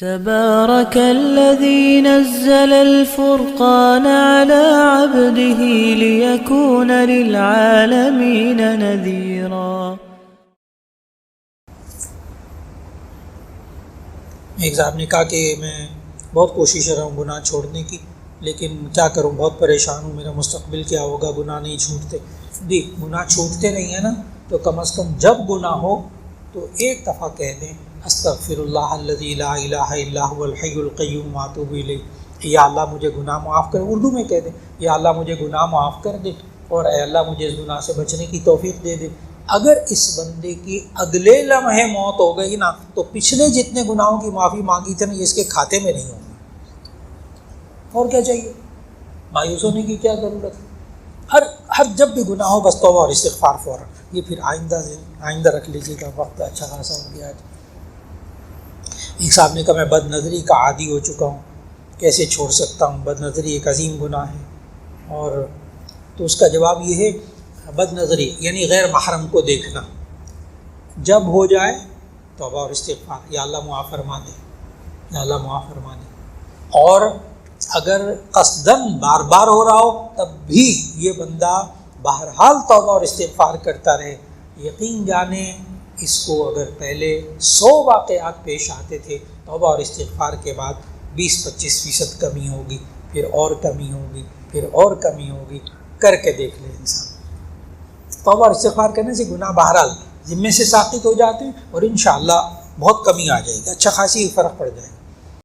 تبارك الذي نزل الفرقان على عبده ليكون للعالمين نذيرا۔ ایک صاحب نے کہا کہ میں بہت کوشش کر رہا ہوں گناہ چھوڑنے کی، لیکن کیا کروں، بہت پریشان ہوں، میرا مستقبل کیا ہوگا، گناہ نہیں چھوٹتے۔ جی، گناہ چھوٹتے نہیں ہیں نا، تو کم از کم جب گناہ ہو تو ایک دفعہ کہہ دیں استغفر اللہ الذی لا الہ الا هو الحی القیوم واتوب الیہ، یا اللہ مجھے گناہ معاف کر، اردو میں کہہ دیں یا اللہ مجھے گناہ معاف کر دے، اور اے اللہ مجھے اس گناہ سے بچنے کی توفیق دے دے۔ اگر اس بندے کی اگلے لمحے موت ہو گئی نا، تو پچھلے جتنے گناہوں کی معافی مانگی تھی نا، یہ اس کے کھاتے میں نہیں ہوں گے۔ اور کیا چاہیے، مایوس ہونے کی کیا ضرورت ہے؟ ہر جب بھی گناہ ہو بس توبہ اور استغفار فوراً۔ یہ پھر آئندہ رکھ لیجیے گا، وقت اچھا خاصا ہو گیا آج۔ ایک صاحب نے کہا میں بد نظری کا عادی ہو چکا ہوں، کیسے چھوڑ سکتا ہوں، بد نظری ایک عظیم گناہ ہے۔ اور تو اس کا جواب یہ ہے، بد نظری یعنی غیر محرم کو دیکھنا، جب ہو جائے توبہ اور استغفار، یا اللہ معاف فرما دے، یا اللہ معاف فرما دے۔ اور اگر قصداً بار بار ہو رہا ہو تب بھی یہ بندہ بہرحال توبہ اور استغفار کرتا رہے۔ یقین جانے اس کو اگر پہلے 100 واقعات پیش آتے تھے، توبہ اور استغفار کے بعد 20-25% کمی ہوگی، پھر اور کمی ہوگی، پھر اور کمی ہوگی، کر کے دیکھ لے انسان۔ توبہ اور استغفار کرنے سے گناہ بہرحال ذمے سے ساقط ہو جاتے ہیں، اور انشاءاللہ بہت کمی آ جائے گی، اچھا خاصی فرق پڑ جائے گا۔